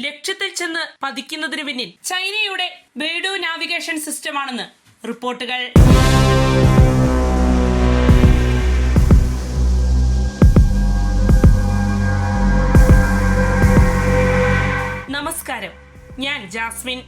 ലക്ഷ്യത്തിൽ ചെന്ന് പതിക്കുന്നതിന് പിന്നിൽ ചൈനയുടെ ബെയ്ഡു നാവിഗേഷൻ സിസ്റ്റമാണെന്ന് റിപ്പോർട്ടുകൾ. നമസ്കാരം, ഞാൻ ജാസ്മിൻ.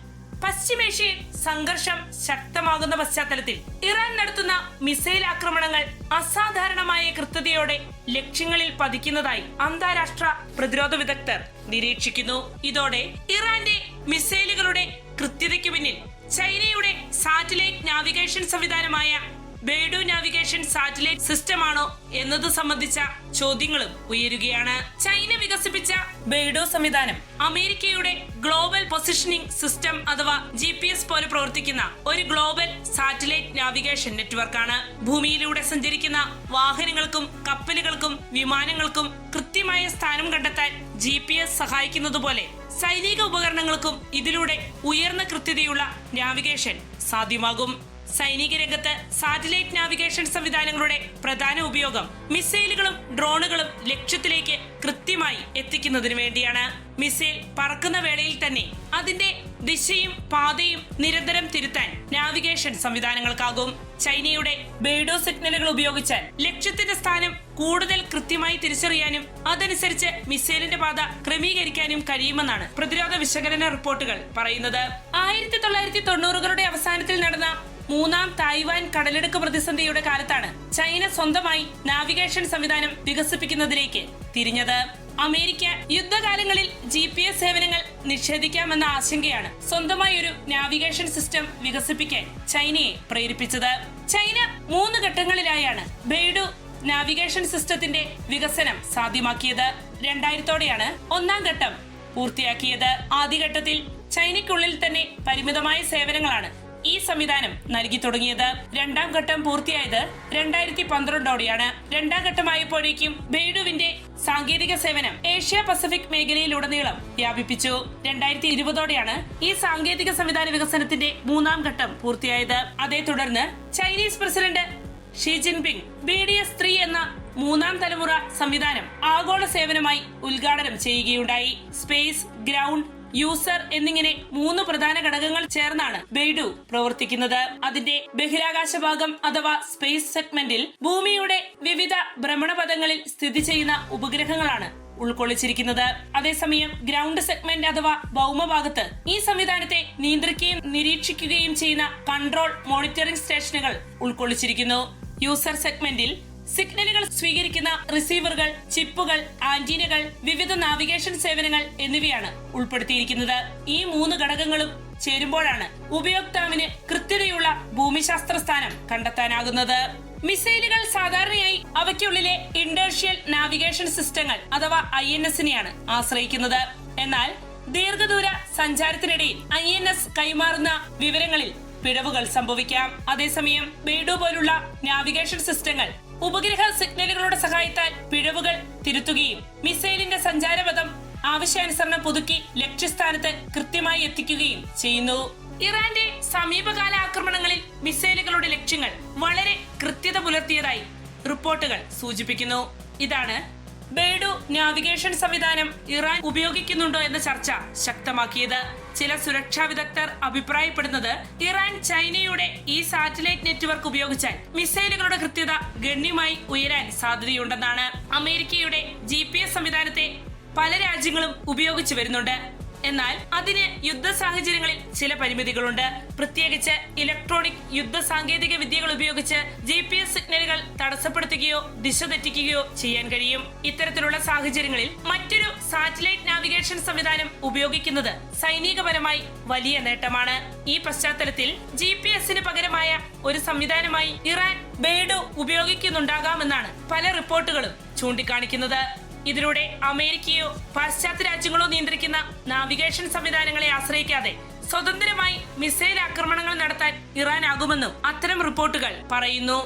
പശ്ചിമേഷ്യയിൽ സംഘർഷം ശക്തമാകുന്ന പശ്ചാത്തലത്തിൽ ഇറാൻ നടത്തുന്ന മിസൈൽ ആക്രമണങ്ങൾ അസാധാരണമായ കൃത്യതയോടെ ലക്ഷ്യങ്ങളിൽ പതിക്കുന്നതായി അന്താരാഷ്ട്ര പ്രതിരോധ വിദഗ്ധർ നിരീക്ഷിക്കുന്നു. ഇതോടെ ഇറാന്റെ മിസൈലുകളുടെ കൃത്യതയ്ക്ക് പിന്നിൽ ചൈനയുടെ സാറ്റലൈറ്റ് നാവിഗേഷൻ സംവിധാനമായ ബെയ്ഡു നാവിഗേഷൻ സാറ്റലൈറ്റ് സിസ്റ്റമാണോ എന്നത് സംബന്ധിച്ച ചോദ്യങ്ങളും ഉയരുകയാണ്. ചൈന വികസിപ്പിച്ച ബെയ്ഡു സംവിധാനം അമേരിക്കയുടെ ഗ്ലോബൽ പൊസിഷനിംഗ് സിസ്റ്റം അഥവാ GPS പോലെ പ്രവർത്തിക്കുന്ന ഒരു ഗ്ലോബൽ സാറ്റലൈറ്റ് നാവിഗേഷൻ നെറ്റ്വർക്കാണ്. ഭൂമിയിലൂടെ സഞ്ചരിക്കുന്ന വാഹനങ്ങൾക്കും കപ്പലുകൾക്കും വിമാനങ്ങൾക്കും കൃത്യമായ സ്ഥാനം കണ്ടെത്താൻ GPS സഹായിക്കുന്നതുപോലെ സൈനിക ഉപകരണങ്ങൾക്കും ഇതിലൂടെ ഉയർന്ന കൃത്യതയുള്ള നാവിഗേഷൻ സാധ്യമാകും. സൈനിക രംഗത്ത് സാറ്റലൈറ്റ് നാവിഗേഷൻ സംവിധാനങ്ങളുടെ പ്രധാന ഉപയോഗം മിസൈലുകളും ഡ്രോണുകളും ലക്ഷ്യത്തിലേക്ക് കൃത്യമായി എത്തിക്കുന്നതിന് വേണ്ടിയാണ്. മിസൈൽ പറക്കുന്ന വേളയിൽ തന്നെ അതിന്റെ ദിശയും പാതയും നിരന്തരം തിരുത്താൻ നാവിഗേഷൻ സംവിധാനങ്ങൾക്കാകും. ചൈനയുടെ ബെയ്ഡു സിഗ്നലുകൾ ഉപയോഗിച്ചാൽ ലക്ഷ്യത്തിന്റെ സ്ഥാനം കൂടുതൽ കൃത്യമായി തിരിച്ചറിയാനും അതനുസരിച്ച് മിസൈലിന്റെ പാത ക്രമീകരിക്കാനും കഴിയുമെന്നാണ് പ്രതിരോധ വിശകലന റിപ്പോർട്ടുകൾ പറയുന്നത്. 1990കളുടെ അവസാനത്തിൽ നടന്ന മൂന്നാം തായ്വാൻ കടലെടുക്ക് പ്രതിസന്ധിയുടെ കാലത്താണ് ചൈന സ്വന്തമായി നാവിഗേഷൻ സംവിധാനം വികസിപ്പിക്കുന്നതിലേക്ക് തിരിഞ്ഞത്. അമേരിക്ക യുദ്ധകാലങ്ങളിൽ GPS സേവനങ്ങൾ നിഷേധിക്കാമെന്ന ആശങ്കയാണ് സ്വന്തമായി ഒരു നാവിഗേഷൻ സിസ്റ്റം വികസിപ്പിക്കാൻ ചൈനയെ പ്രേരിപ്പിച്ചത്. ചൈന 3 ഘട്ടങ്ങളിലായാണ് ബെയ്ഡു നാവിഗേഷൻ സിസ്റ്റത്തിന്റെ വികസനം സാധ്യമാക്കിയത്. 2000-ഓടെയാണ് ഒന്നാം ഘട്ടം പൂർത്തിയാക്കിയത്. ആദ്യഘട്ടത്തിൽ ചൈനയ്ക്കുള്ളിൽ തന്നെ പരിമിതമായ സേവനങ്ങളാണ് ഈ സംവിധാനം നൽകി തുടങ്ങിയത്. രണ്ടാം ഘട്ടം പൂർത്തിയായത് 2012-ഓടെയാണ്. രണ്ടാം ഘട്ടമായപ്പോഴേക്കും ബെയ്ഡുവിന്റെ സാങ്കേതിക സേവനം ഏഷ്യ പസഫിക് മേഖലയിലുടനീളം വ്യാപിപ്പിച്ചു. 2020-ഓടെയാണ് ഈ സാങ്കേതിക സംവിധാന വികസനത്തിന്റെ മൂന്നാം ഘട്ടം പൂർത്തിയായത്. അതേ തുടർന്ന് Chinese president Xi Jinping BDS-3 എന്ന മൂന്നാം തലമുറ സംവിധാനം ആഗോള സേവനമായി ഉദ്ഘാടനം ചെയ്യുകയുണ്ടായി. സ്പേസ്, ഗ്രൗണ്ട്, യൂസർ എന്നിങ്ങനെ 3 പ്രധാന ഘടകങ്ങൾ ചേർന്നാണ് ബെയ്ഡു പ്രവർത്തിക്കുന്നത്. അതിന്റെ ബഹിരാകാശ ഭാഗം അഥവാ സ്പേസ് സെഗ്മെന്റിൽ ഭൂമിയുടെ വിവിധ ഭ്രമണപഥങ്ങളിൽ സ്ഥിതി ചെയ്യുന്ന ഉപഗ്രഹങ്ങളാണ് ഉൾക്കൊള്ളിച്ചിരിക്കുന്നത്. അതേസമയം ഗ്രൗണ്ട് സെഗ്മെന്റ് അഥവാ ഭൗമഭാഗത്ത് ഈ സംവിധാനത്തെ നിയന്ത്രിക്കുകയും നിരീക്ഷിക്കുകയും ചെയ്യുന്ന കൺട്രോൾ മോണിറ്ററിംഗ് സ്റ്റേഷനുകൾ ഉൾക്കൊള്ളിച്ചിരിക്കുന്നു. യൂസർ സെഗ്മെന്റിൽ സിഗ്നലുകൾ സ്വീകരിക്കുന്ന റിസീവറുകൾ, ചിപ്പുകൾ, ആന്റീനകൾ, വിവിധ നാവിഗേഷൻ സേവനങ്ങൾ എന്നിവയാണ് ഉൾപ്പെടുത്തിയിരിക്കുന്നത്. ഈ 3 ഘടകങ്ങളും ചേരുമ്പോഴാണ് ഉപയോക്താവിന് കൃത്യതയുള്ള ഭൂമിശാസ്ത്ര സ്ഥാനം കണ്ടെത്താനാകുന്നത്. മിസൈലുകൾ സാധാരണയായി അവയ്ക്കുള്ളിലെ ഇൻഡേർഷ്യൽ നാവിഗേഷൻ സിസ്റ്റങ്ങൾ അഥവാ INS-നെയാണ് ആശ്രയിക്കുന്നത്. എന്നാൽ ദീർഘദൂര സഞ്ചാരത്തിനിടയിൽ INS കൈമാറുന്ന വിവരങ്ങളിൽ പിഴവുകൾ സംഭവിക്കാം. അതേസമയം ബെയ്ഡു പോലുള്ള നാവിഗേഷൻ സിസ്റ്റങ്ങൾ ഉപഗ്രഹ സിഗ്നലുകളുടെ സഹായത്താൽ പിഴവുകൾ തിരുത്തുകയും മിസൈലിന്റെ സഞ്ചാരപഥം ആവശ്യാനുസരണം പുതുക്കി ലക്ഷ്യസ്ഥാനത്ത് കൃത്യമായി എത്തിക്കുകയും ചെയ്യുന്നു. ഇറാന്റെ സമീപകാല ആക്രമണങ്ങളിൽ മിസൈലുകളുടെ ലക്ഷ്യങ്ങൾ വളരെ കൃത്യത പുലർത്തിയതായി റിപ്പോർട്ടുകൾ സൂചിപ്പിക്കുന്നു. ഇതാണ് ബെയ്ഡു നാവിഗേഷൻ സംവിധാനം ഇറാൻ ഉപയോഗിക്കുന്നുണ്ടോ എന്ന ചർച്ച ശക്തമാക്കിയത്. ചില സുരക്ഷാ വിദഗ്ധർ അഭിപ്രായപ്പെടുന്നത് ഇറാൻ ചൈനയുടെ ഈ സാറ്റലൈറ്റ് നെറ്റ്വർക്ക് ഉപയോഗിച്ചാൽ മിസൈലുകളുടെ കൃത്യത ഗണ്യമായി ഉയരാൻ സാധ്യതയുണ്ടെന്നാണ്. അമേരിക്കയുടെ GPS സംവിധാനത്തെ പല രാജ്യങ്ങളും ഉപയോഗിച്ചു വരുന്നുണ്ട്. എന്നാൽ അതിന് യുദ്ധ സാഹചര്യങ്ങളിൽ ചില പരിമിതികളുണ്ട്. പ്രത്യേകിച്ച് ഇലക്ട്രോണിക് യുദ്ധ സാങ്കേതിക വിദ്യകൾ ഉപയോഗിച്ച് GPS സിഗ്നലുകൾ തടസ്സപ്പെടുത്തുകയോ ദിശ തെറ്റിക്കുകയോ ചെയ്യാൻ കഴിയും. ഇത്തരത്തിലുള്ള സാഹചര്യങ്ങളിൽ മറ്റൊരു സാറ്റലൈറ്റ് നാവിഗേഷൻ സംവിധാനം ഉപയോഗിക്കുന്നത് സൈനികപരമായി വലിയ നേട്ടമാണ്. ഈ പശ്ചാത്തലത്തിൽ GPS-ന് പകരമായ ഒരു സംവിധാനമായി ഇറാൻ ബെയ്ഡു ഉപയോഗിക്കുന്നുണ്ടാകാമെന്നാണ് പല റിപ്പോർട്ടുകളും ചൂണ്ടിക്കാണിക്കുന്നത്. ഇതിലൂടെ അമേരിക്കയോ പാശ്ചാത്യ രാജ്യങ്ങളോ നിയന്ത്രിക്കുന്ന നാവിഗേഷൻ സംവിധാനങ്ങളെ ആശ്രയിക്കാതെ സ്വതന്ത്രമായി മിസൈൽ ആക്രമണങ്ങൾ നടത്താൻ ഇറാനാകുമെന്നും അത്തരം റിപ്പോർട്ടുകൾ പറയുന്നു.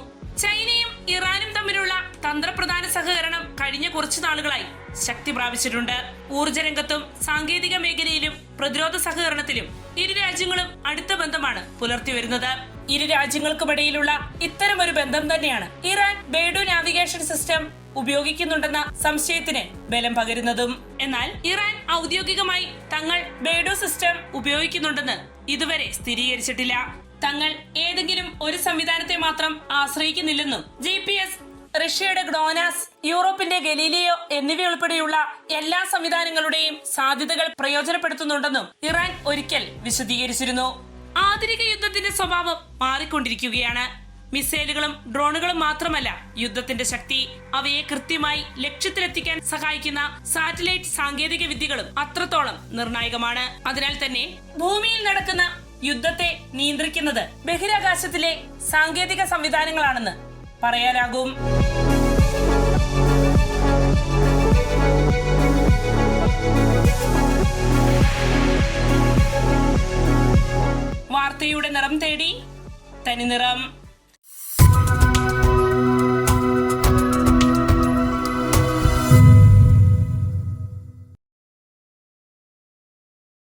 ചൈനയും ഇറാനും തമ്മിലുള്ള തന്ത്രപ്രധാന സഹകരണം കഴിഞ്ഞ കുറച്ചു നാളുകളായി ശക്തി പ്രാപിച്ചിട്ടുണ്ട്. ഊർജ്ജരംഗത്തും സാങ്കേതിക മേഖലയിലും പ്രതിരോധ സഹകരണത്തിലും ഇരു രാജ്യങ്ങളും അടുത്ത ബന്ധമാണ് പുലർത്തിവരുന്നത്. ഇരു രാജ്യങ്ങൾക്കുമിടയിലുള്ള ഇത്തരം ഒരു ബന്ധം തന്നെയാണ് ഇറാൻ ബെയ്ഡു നാവിഗേഷൻ സിസ്റ്റം ഉപയോഗിക്കുന്നുണ്ടെന്ന സംശയത്തിന് ബലം പകരുന്നതും. എന്നാൽ ഇറാൻ ഔദ്യോഗികമായി തങ്ങൾ ബേഡു സിസ്റ്റം ഉപയോഗിക്കുന്നുണ്ടെന്ന് ഇതുവരെ സ്ഥിരീകരിച്ചിട്ടില്ല. തങ്ങൾ ഏതെങ്കിലും ഒരു സംവിധാനത്തെ മാത്രം ആശ്രയിക്കുന്നില്ലെന്നും GPS, റഷ്യയുടെ ഗ്ലോനാസ്, യൂറോപ്പിന്റെ ഗലീലിയോ എന്നിവയുൾപ്പെടെയുള്ള എല്ലാ സംവിധാനങ്ങളുടെയും സാധ്യതകൾ പ്രയോജനപ്പെടുത്തുന്നുണ്ടെന്നും ഇറാൻ ഒരിക്കൽ വിശദീകരിച്ചിരുന്നു. ആധുനിക യുദ്ധത്തിന്റെ സ്വഭാവം മാറിക്കൊണ്ടിരിക്കുകയാണ്. മിസൈലുകളും ഡ്രോണുകളും മാത്രമല്ല യുദ്ധത്തിന്റെ ശക്തി, അവയെ കൃത്യമായി ലക്ഷ്യത്തിലെത്തിക്കാൻ സഹായിക്കുന്ന സാറ്റലൈറ്റ് സാങ്കേതിക വിദ്യകളും അത്രത്തോളം നിർണായകമാണ്. അതിനാൽ തന്നെ ഭൂമിയിൽ നടക്കുന്ന യുദ്ധത്തെ നിയന്ത്രിക്കുന്നത് ബഹിരാകാശത്തിലെ സാങ്കേതിക സംവിധാനങ്ങളാണെന്ന് പറയാനാകും. വാർത്തയുടെ നിറം തേടി തനിനിറം.